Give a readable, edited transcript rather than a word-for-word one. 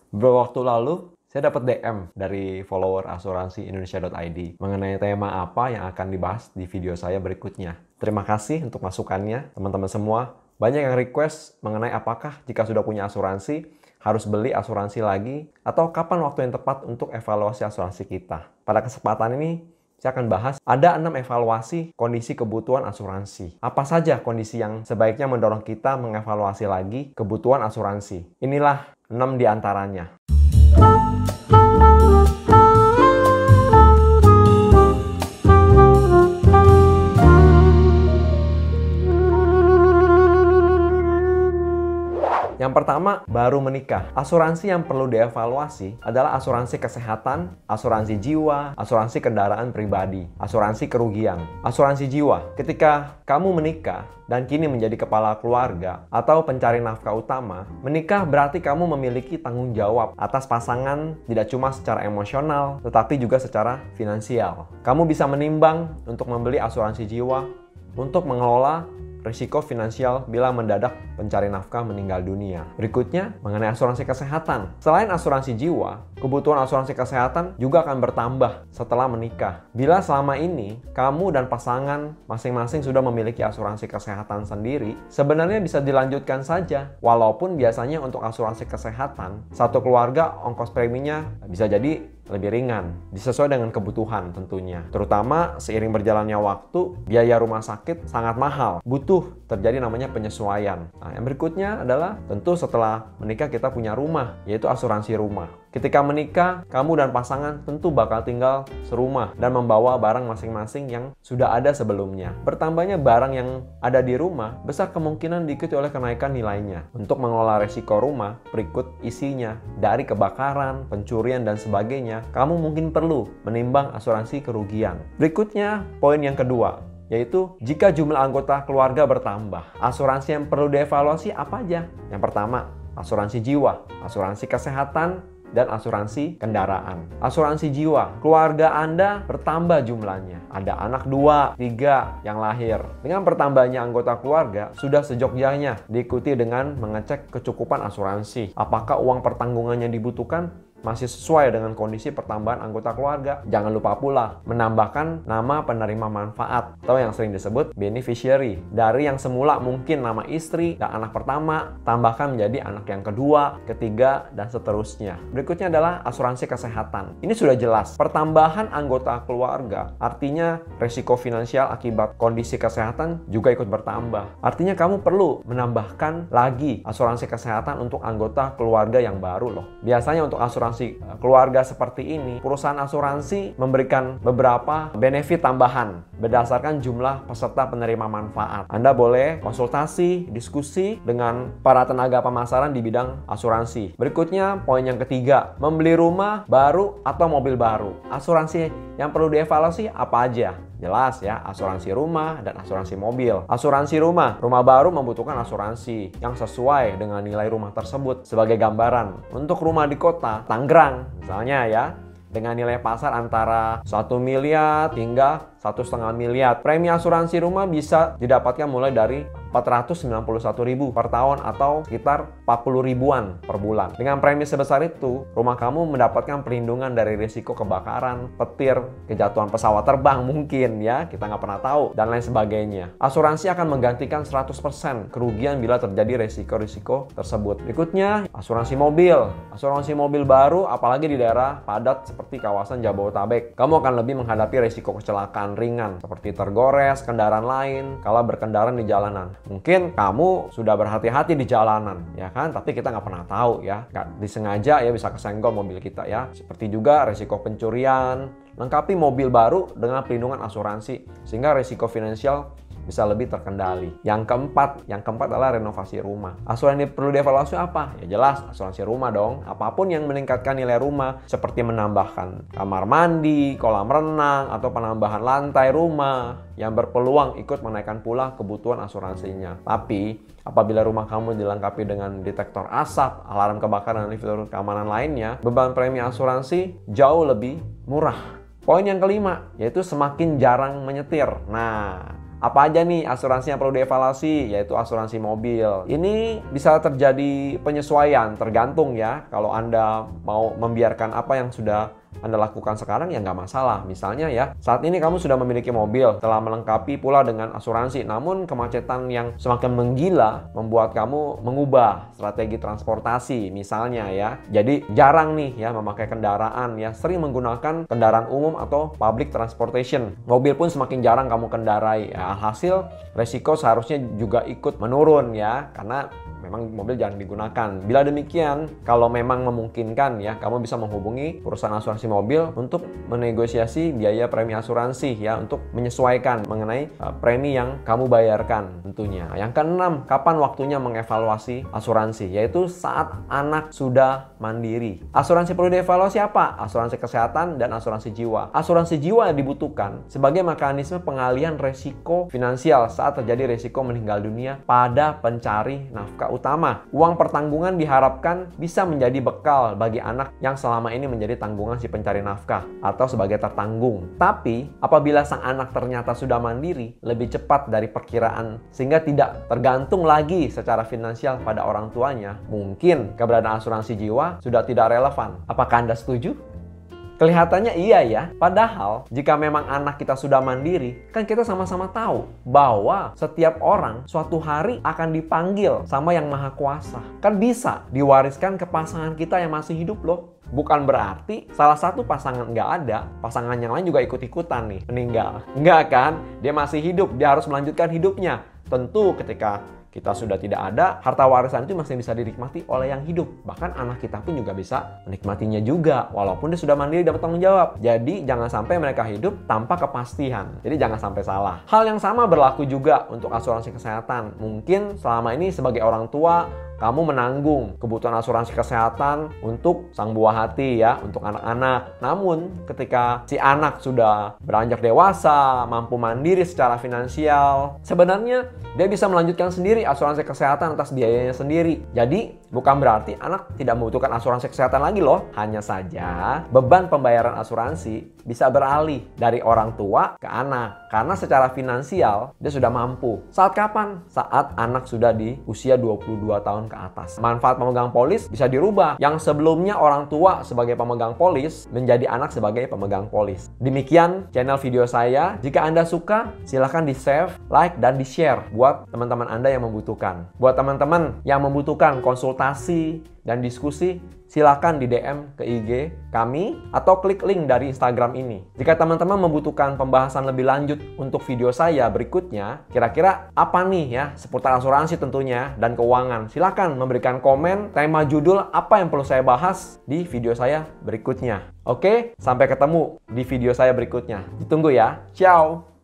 Beberapa waktu lalu, saya dapat DM dari follower asuransi-indonesia.id mengenai tema apa yang akan dibahas di video saya berikutnya. Terima kasih untuk masukannya, teman-teman semua. Banyak yang request mengenai apakah jika sudah punya asuransi, harus beli asuransi lagi, atau kapan waktu yang tepat untuk evaluasi asuransi kita. Pada kesempatan ini, saya akan bahas ada 6 evaluasi kondisi kebutuhan asuransi. Apa saja kondisi yang sebaiknya mendorong kita mengevaluasi lagi kebutuhan asuransi? Inilah 6 di antaranya. Yang pertama, baru menikah. Asuransi yang perlu dievaluasi adalah asuransi kesehatan, asuransi jiwa, asuransi kendaraan pribadi, asuransi kerugian. Asuransi jiwa, ketika kamu menikah dan kini menjadi kepala keluarga atau pencari nafkah utama, menikah berarti kamu memiliki tanggung jawab atas pasangan tidak cuma secara emosional, tetapi juga secara finansial. Kamu bisa menimbang untuk membeli asuransi jiwa untuk mengelola risiko finansial bila mendadak pencari nafkah meninggal dunia. Berikutnya, mengenai asuransi kesehatan. Selain asuransi jiwa, kebutuhan asuransi kesehatan juga akan bertambah setelah menikah. Bila selama ini, kamu dan pasangan masing-masing sudah memiliki asuransi kesehatan sendiri, sebenarnya bisa dilanjutkan saja. Walaupun biasanya untuk asuransi kesehatan, satu keluarga ongkos preminya bisa jadi lebih ringan, disesuaikan dengan kebutuhan tentunya. Terutama seiring berjalannya waktu, biaya rumah sakit sangat mahal. Butuh terjadi namanya penyesuaian. Nah, yang berikutnya adalah tentu setelah menikah kita punya rumah, yaitu asuransi rumah. Ketika menikah, kamu dan pasangan tentu bakal tinggal serumah dan membawa barang masing-masing yang sudah ada sebelumnya. Bertambahnya barang yang ada di rumah, besar kemungkinan diikuti oleh kenaikan nilainya. Untuk mengelola resiko rumah, berikut isinya. Dari kebakaran, pencurian, dan sebagainya, kamu mungkin perlu menimbang asuransi kerugian. Berikutnya, poin yang kedua, yaitu jika jumlah anggota keluarga bertambah. Asuransi yang perlu dievaluasi apa aja? Yang pertama, asuransi jiwa, asuransi kesehatan, dan asuransi kendaraan. Asuransi jiwa, keluarga Anda bertambah jumlahnya. Ada anak 2, 3 yang lahir. Dengan bertambahnya anggota keluarga, sudah sejogjanya diikuti dengan mengecek kecukupan asuransi. Apakah uang pertanggungannya dibutuhkan masih sesuai dengan kondisi pertambahan anggota keluarga. Jangan lupa pula menambahkan nama penerima manfaat atau yang sering disebut beneficiary. Dari yang semula mungkin nama istri dan anak pertama, tambahkan menjadi anak yang kedua, ketiga, dan seterusnya. Berikutnya adalah asuransi kesehatan. Ini sudah jelas. Pertambahan anggota keluarga artinya resiko finansial akibat kondisi kesehatan juga ikut bertambah. Artinya kamu perlu menambahkan lagi asuransi kesehatan untuk anggota keluarga yang baru loh. Biasanya untuk asuransi keluarga seperti ini, perusahaan asuransi memberikan beberapa benefit tambahan berdasarkan jumlah peserta penerima manfaat. Anda boleh konsultasi, diskusi dengan para tenaga pemasaran di bidang asuransi. Berikutnya, poin yang ketiga, membeli rumah baru atau mobil baru. Asuransi yang perlu dievaluasi apa aja? Jelas ya, asuransi rumah dan asuransi mobil. Asuransi rumah baru membutuhkan asuransi yang sesuai dengan nilai rumah tersebut. Sebagai gambaran, untuk rumah di kota Tangerang misalnya ya, dengan nilai pasar antara 1 miliar hingga 1,5 miliar. Premi asuransi rumah bisa didapatkan mulai dari 491.000 per tahun atau sekitar 40 ribuan per bulan. Dengan premi sebesar itu, rumah kamu mendapatkan perlindungan dari risiko kebakaran, petir, kejatuhan pesawat terbang mungkin ya, kita nggak pernah tahu, dan lain sebagainya. Asuransi akan menggantikan 100% kerugian bila terjadi risiko-risiko tersebut. Berikutnya, asuransi mobil. Asuransi mobil baru, apalagi di daerah padat seperti kawasan Jabodetabek. Kamu akan lebih menghadapi risiko kecelakaan ringan seperti tergores kendaraan lain kala berkendara di jalanan. Mungkin kamu sudah berhati-hati di jalanan, ya kan? Tapi kita nggak pernah tahu ya. Nggak disengaja ya bisa kesenggol mobil kita ya. Seperti juga risiko pencurian. Lengkapi mobil baru dengan pelindungan asuransi sehingga risiko finansial bisa lebih terkendali. Yang keempat adalah renovasi rumah. Asuransi perlu dievaluasi apa? Ya jelas, asuransi rumah dong. Apapun yang meningkatkan nilai rumah, seperti menambahkan kamar mandi, kolam renang, atau penambahan lantai rumah, yang berpeluang ikut menaikkan pula kebutuhan asuransinya. Tapi, apabila rumah kamu dilengkapi dengan detektor asap, alarm kebakaran, dan fitur keamanan lainnya, beban premi asuransi jauh lebih murah. Poin yang kelima, yaitu semakin jarang menyetir. Nah, Apa aja nih asuransi yang perlu dievaluasi? Yaitu asuransi mobil. Ini bisa terjadi penyesuaian, tergantung ya. Kalau Anda mau membiarkan apa yang sudah Anda lakukan sekarang ya nggak masalah. Misalnya ya, saat ini kamu sudah memiliki mobil, telah melengkapi pula dengan asuransi. Namun kemacetan yang semakin menggila membuat kamu mengubah strategi transportasi misalnya ya. Jadi jarang nih ya memakai kendaraan ya, sering menggunakan kendaraan umum atau public transportation. Mobil pun semakin jarang kamu kendarai. Ya, alhasil resiko seharusnya juga ikut menurun ya, karena memang mobil jarang digunakan. Bila demikian, kalau memang memungkinkan ya, kamu bisa menghubungi perusahaan asuransi mobil untuk menegosiasi biaya premi asuransi ya, untuk menyesuaikan mengenai premi yang kamu bayarkan tentunya. Yang keenam, kapan waktunya mengevaluasi asuransi? Yaitu saat anak sudah mandiri. Asuransi perlu dievaluasi apa? Asuransi kesehatan dan asuransi jiwa. Asuransi jiwa dibutuhkan sebagai mekanisme pengalihan resiko finansial saat terjadi resiko meninggal dunia pada pencari nafkah utama. Uang pertanggungan diharapkan bisa menjadi bekal bagi anak yang selama ini menjadi tanggungan si pencari nafkah atau sebagai tertanggung. Tapi apabila sang anak ternyata sudah mandiri lebih cepat dari perkiraan sehingga tidak tergantung lagi secara finansial pada orang tuanya, mungkin keberadaan asuransi jiwa sudah tidak relevan. Apakah Anda setuju? Kelihatannya iya ya, padahal jika memang anak kita sudah mandiri, kan kita sama-sama tahu bahwa setiap orang suatu hari akan dipanggil sama Yang Maha Kuasa. Kan bisa diwariskan ke pasangan kita yang masih hidup loh. Bukan berarti salah satu pasangan nggak ada, pasangan yang lain juga ikut-ikutan nih meninggal. Nggak kan? Dia masih hidup, dia harus melanjutkan hidupnya. Tentu ketika kita sudah tidak ada, harta warisan itu masih bisa dinikmati oleh yang hidup. Bahkan anak kita pun juga bisa menikmatinya juga, walaupun dia sudah mandiri dan bertanggung jawab. Jadi jangan sampai mereka hidup tanpa kepastian. Jadi jangan sampai salah. Hal yang sama berlaku juga untuk asuransi kesehatan. Mungkin selama ini sebagai orang tua, kamu menanggung kebutuhan asuransi kesehatan untuk sang buah hati ya, untuk anak-anak. Namun ketika si anak sudah beranjak dewasa, mampu mandiri secara finansial, sebenarnya dia bisa melanjutkan sendiri asuransi kesehatan atas biayanya sendiri. Jadi bukan berarti anak tidak membutuhkan asuransi kesehatan lagi loh. Hanya saja beban pembayaran asuransi bisa beralih dari orang tua ke anak. Karena secara finansial dia sudah mampu. Saat kapan? Saat anak sudah di usia 22 tahun ke atas. Manfaat pemegang polis bisa dirubah. Yang sebelumnya orang tua sebagai pemegang polis menjadi anak sebagai pemegang polis. Demikian channel video saya. Jika Anda suka, silahkan di-save, like, dan di-share buat teman-teman Anda yang membutuhkan. Buat teman-teman yang membutuhkan konsultasi dan diskusi, silakan di DM ke IG kami atau klik link dari Instagram ini. Jika teman-teman membutuhkan pembahasan lebih lanjut untuk video saya berikutnya, kira-kira apa nih ya seputar asuransi tentunya dan keuangan, silakan memberikan komen, tema judul apa yang perlu saya bahas di video saya berikutnya. Oke, sampai ketemu di video saya berikutnya. Ditunggu ya. Ciao!